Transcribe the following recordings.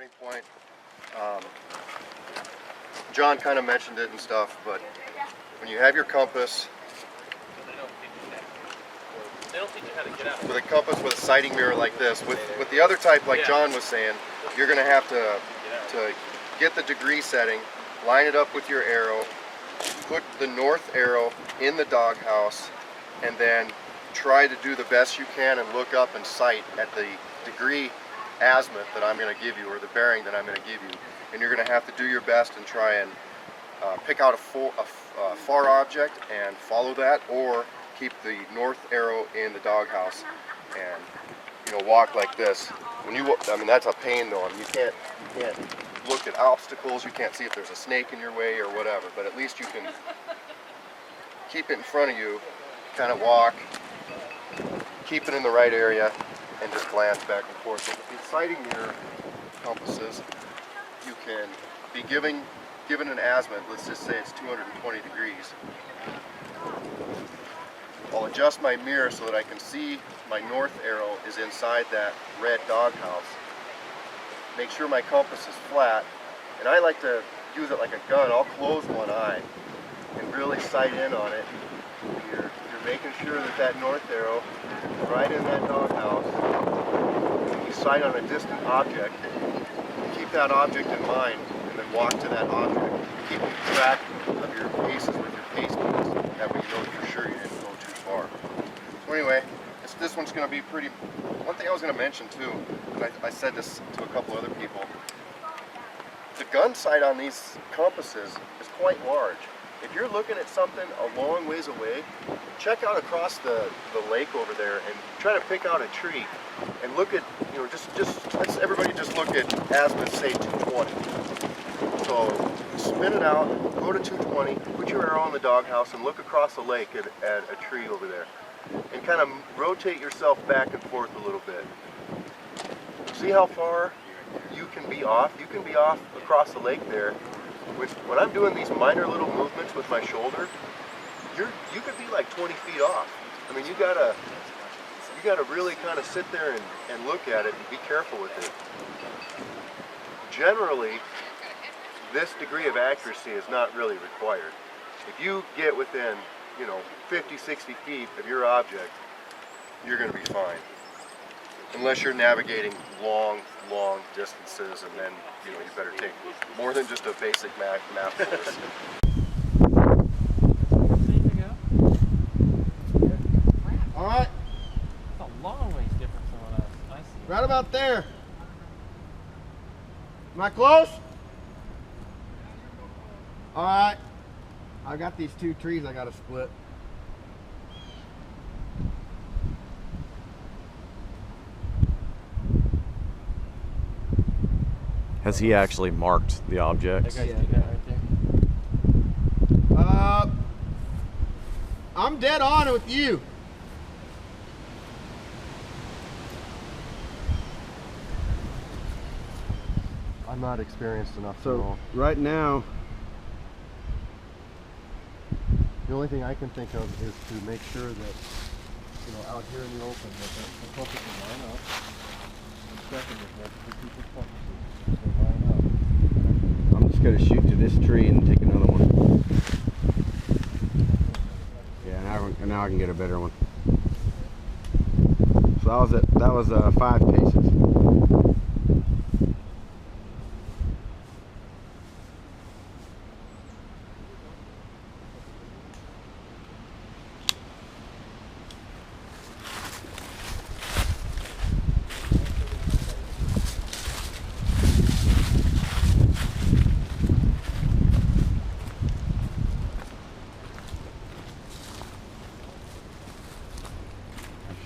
turning point. John kind of mentioned it and stuff, but when you have your compass, They don't teach you how to get out. with a compass with a sighting mirror like this, with the other type like John was saying, you're going to have to get the degree setting, line it up with your arrow, put the north arrow in the doghouse, and then try to do the best you can and look up and sight at the degree azimuth that I'm going to give you, or the bearing that I'm going to give you. And you're going to have to do your best and try and pick out a far object and follow that, or keep the north arrow in the doghouse and walk like this. When you, I mean, that's a pain though. I mean, you can't look at obstacles. You can't see if there's a snake in your way or whatever. But at least you can keep it in front of you, kind of walk, keep it in the right area, and just glance back and forth. So with these sighting mirror compasses, you can be given an azimuth. Let's just say it's 220 degrees. I'll adjust my mirror so that I can see my north arrow is inside that red doghouse. Make sure my compass is flat, and I like to use it like a gun. I'll close one eye and really sight in on it. You're making sure that north arrow is right in that doghouse. When you sight on a distant object, keep that object in mind and then walk to that object. Keep track of your paces with your pace meters. That way you know for sure you didn't go too far. So anyway, this one's going to be pretty. One thing I was going to mention too, and I said this to a couple other people, the gun sight on these compasses is quite large. If you're looking at something a long ways away, check out across the lake over there and try to pick out a tree and look at, let's everybody just look at azimuth, say 220. So spin it out, go to 220, put your arrow on the doghouse and look across the lake at a tree over there. And kind of rotate yourself back and forth a little bit. See how far you can be off? You can be off across the lake there. When I'm doing these minor little movements with my shoulder, you could be like 20 feet off. I mean, you gotta really kind of sit there and look at it and be careful with it. Generally, this degree of accuracy is not really required. If you get within 50, 60 feet of your object, you're going to be fine. Unless you're navigating long distances, and then you better take more than just a basic map course. All right. That's a long ways different from what I see. Right about there. Am I close? All right. I got these two trees I got to split. Has he actually marked the objects? That guy's doing that right there. I'm dead on with you. I'm not experienced enough to know. Right now, the only thing I can think of is to make sure that, out here in the open, that the compass will line up. And second is make sure people's compasses will line up. I'm just going to shoot to this tree and take another one. Yeah, now I can get a better one. So that was 5 paces.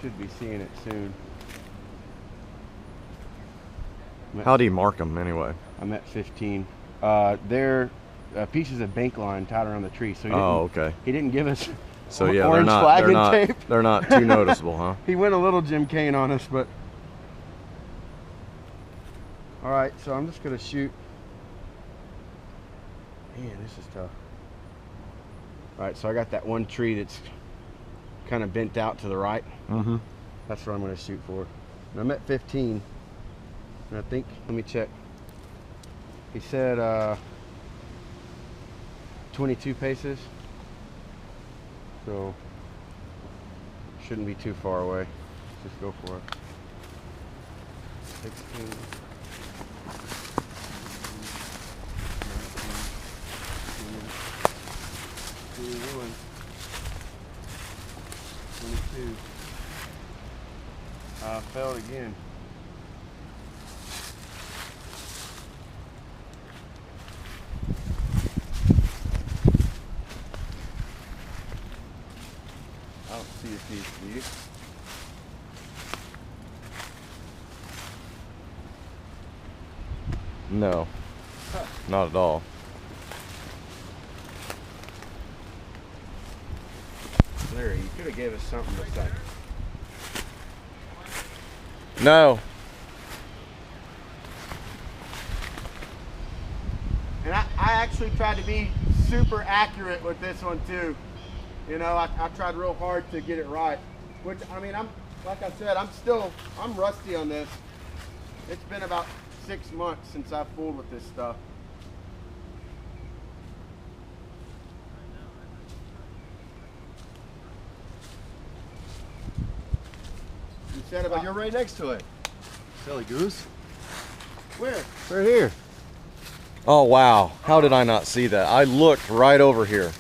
Should be seeing it soon. How do you mark them anyway? I'm at 15. They're pieces of bank line tied around the tree. So okay. He didn't give us so yeah, orange flagging tape. They're not too noticeable, huh? He went a little Jim Kane on us, but all right. So I'm just gonna shoot. Man, this is tough. All right, so I got that one tree that's kind of bent out to the right. Mm-hmm. That's what I'm going to shoot for. And I'm at 15. And I think, let me check. He said 22 paces. So shouldn't be too far away. Just go for it. 16. 21. 22. I failed again. I don't see a piece, do you? No, not at all. Larry, you could have gave us something this time. No. And I actually tried to be super accurate with this one too. You know, I tried real hard to get it right. Which, I mean, like I said, I'm rusty on this. It's been about 6 months since I've fooled with this stuff. You said But about you're right next to it. Silly goose. where? Right here. Oh, wow. How did I not see that? I looked right over here.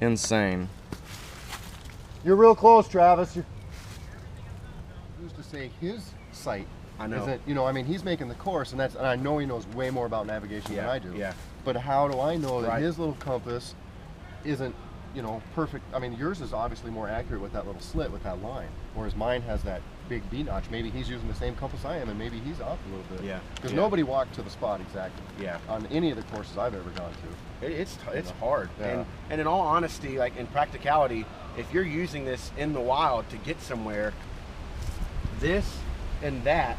Insane. You're real close, Travis. Who's to say his sight I know. isn't, you know, I mean, he's making the course, and I know he knows way more about navigation than I do. Yeah. But how do I know that Right. his little compass isn't, you know, perfect? I mean, yours is obviously more accurate with that little slit, with that line, whereas mine has that big B notch. Maybe he's using the same compass I am, and maybe he's off a little bit. Yeah. Because Yeah. nobody walked to the spot exactly. Yeah. On any of the courses I've ever gone to. It's know. hard. Yeah. And in all honesty, like in practicality, if you're using this in the wild to get somewhere, this and that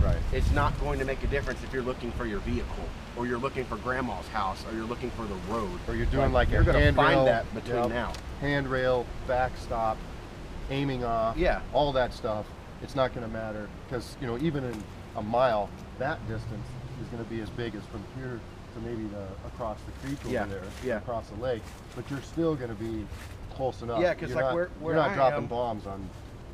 Right. is not going to make a difference if you're looking for your vehicle, or you're looking for grandma's house, or you're looking for the road. Or you're doing like you're a gonna handrail, find that between yep, now. handrail, backstop, aiming off, Yeah. all that stuff. It's not going to matter because, you know, even in a mile, that distance is going to be as big as from here to maybe across the creek over Yeah, there, yeah. across the lake. But you're still going to be close enough. Yeah, 'cause You're like not- where you're not I dropping am- bombs on.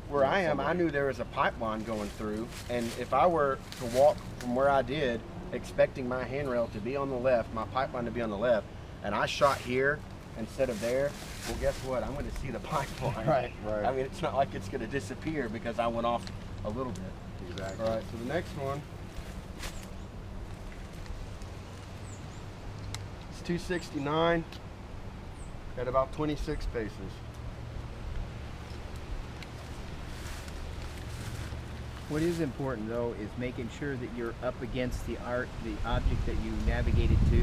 Where I am, I somebody. knew there was a pipeline going through, and if I were to walk from where I did, expecting my handrail to be on the left, my pipeline to be on the left, and I shot here instead of there, well, guess what? I'm going to see the pipeline. Right, right. I mean, it's not like it's going to disappear because I went off a little bit. Exactly. All right, so the next one is 269 at about 26 paces. What is important though is making sure that you're up against the object that you navigated to.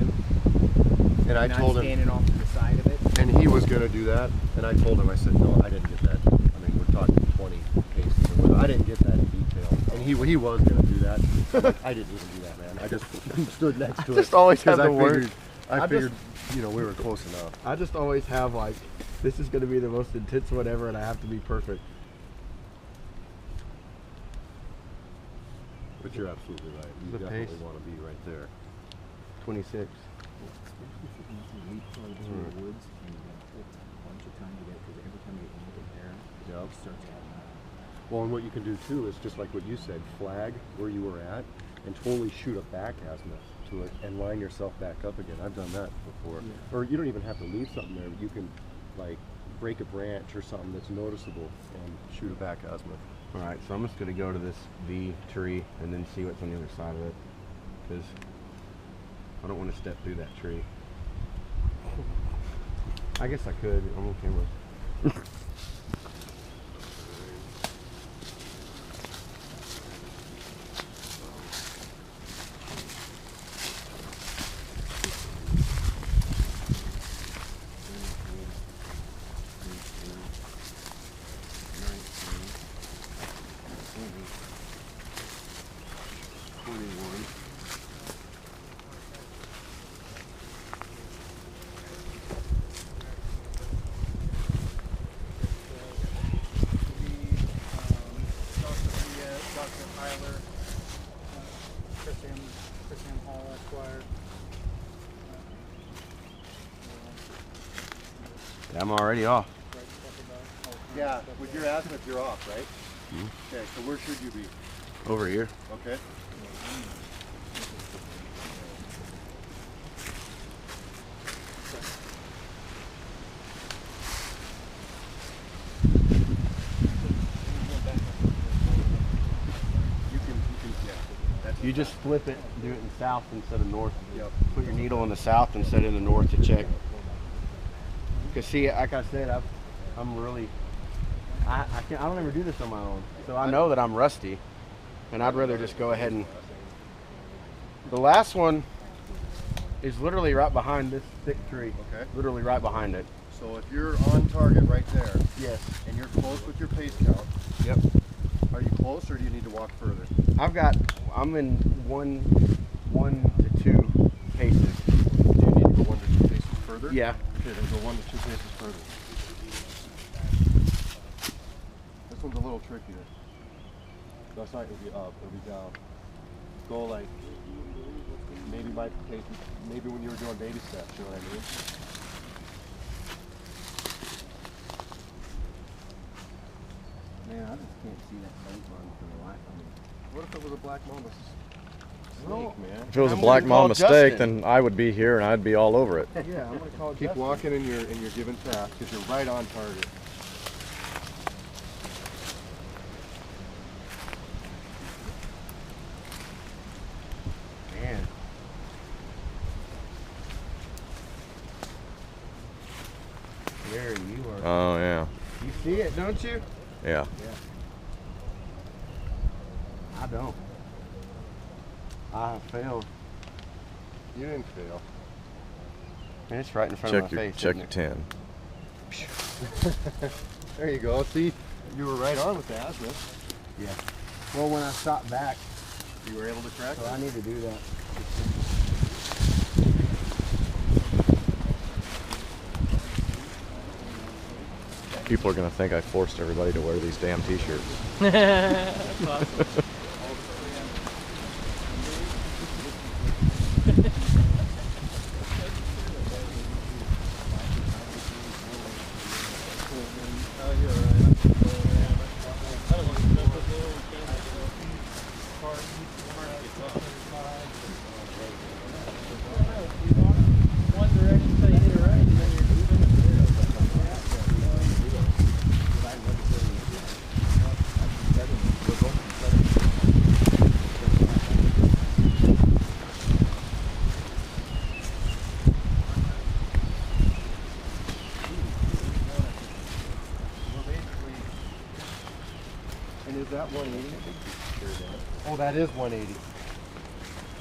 And I not told him, standing off to the side of it. and he was going to do that, and I told him, I said, no, I didn't get that. I mean, we're talking 20 paces. Or whatever. I didn't get that in detail. And he was going to do that. I didn't even do that, man. I just stood next to it. just always have 'cause the word. I I figured, you know, we were close enough. I just always have like, this is going to be the most intense whatever, and I have to be perfect. But you're absolutely right. You The definitely pace. want to be right there. 26. Yep. Well, and what you can do too is just like what you said, flag where you were at and totally shoot a back azimuth to it and line yourself back up again. I've done that before. Yeah. Or you don't even have to leave something there. But you can like break a branch or something that's noticeable and shoot a back azimuth. All right, so I'm just going to go to this V tree and then see what's on the other side of it, because I don't want to step through that tree. I guess I could. I'm on camera. Rockingham Hall, Esquire. I'm already off. Right stuff about. Yeah, with your azimuth, you're off, right? Okay, so where should you be? Over here. Okay. You just flip it, do it in south instead of north. Yep. Put your needle in the south instead of the north to check. Cause see, like I said, I'm really, I don't ever do this on my own. So I know that I'm rusty, and I'd rather just go ahead and. The last one is literally right behind this thick tree. Okay. Literally right behind it. So if you're on target right there, Yes. and you're close with your pace count, Yep. are you close or do you need to walk further? I'm in one to two paces. Do you need to go 1 to 2 paces further? Yeah. Okay, then go 1 to 2 paces further. This one's a little trickier. That's not gonna be up, it'll be down. Go like, maybe by pace, maybe when you were doing baby steps, you know what I mean? Man, I just can't see that paint run for the life of me. What if it was a black mamba snake, No. man? If it was a I'm black gonna call mamba steak, Justin. then I would be here and I'd be all over it. Yeah, I'm gonna call Keep Justin. walking in your given path because you're right on target. Man. There you are. Oh yeah, You see it, don't you? yeah. I don't. I have failed. You didn't fail. And it's right in front Check of my your face. check isn't your it? 10. There you go. See, you were right on with the azimuth. Yeah. Well, when I shot back, You were able to correct so it. I need to do that. People are gonna think I forced everybody to wear these damn t-shirts. That's awesome. One direction till you hit it right, and then you're And is that 180? Oh, that is 180.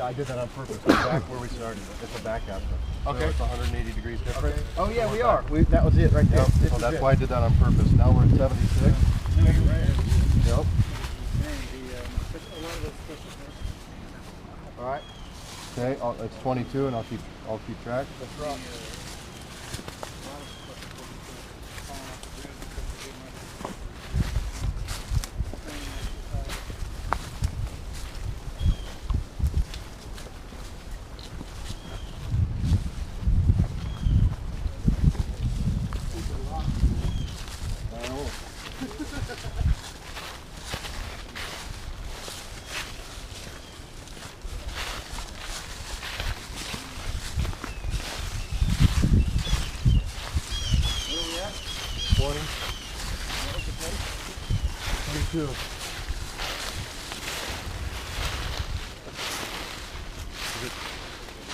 I did that on purpose. We're back where we started. It's a back azimuth. Okay. So it's 180 degrees different. Oh yeah, we are. That was it right there. Yep. This So is that's it. why I did that on purpose. Now we're at 76. Yep. All right. Okay, it's 22, and I'll keep track. Let's rock.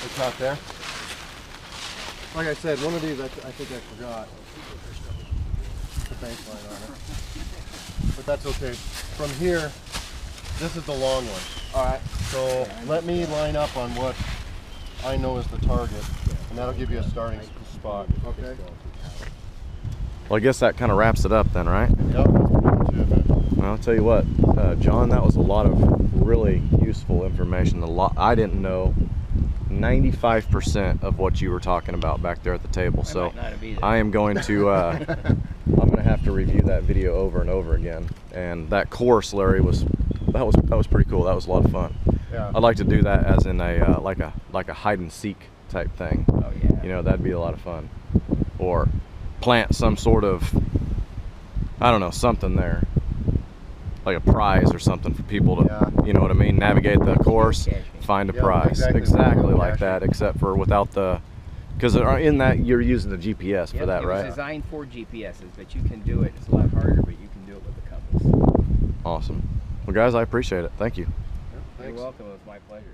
It's not there. Like I said, one of these I think I forgot the bank line on it. But that's okay. From here, this is the long one. All right. So let me line up on what I know is the target, and that'll give you a starting spot. Okay. Well, I guess that kind of wraps it up then, right? Yep. Well, I'll tell you what, John, that was a lot of really useful information. I didn't know 95% of what you were talking about back there at the table. So I am going to I'm going to have to review that video over and over again. And that course, Larry, was pretty cool. That was a lot of fun. Yeah. I'd like to do that as in a like a hide and seek type thing. Oh yeah. You know, that'd be a lot of fun. Or plant some sort of, I don't know, something there, like a prize or something for people to, Yeah. you know what I mean, navigate the course, Geocaching. find a Yeah, prize. exactly, Exactly like geocaching. that, except for without the, because in that you're using the GPS for Yep, that, it was right? designed for GPSs, but you can do it. It's a lot harder, but you can do it with a compass. Awesome. Well, guys, I appreciate it. Thank you. You're welcome. It was my pleasure.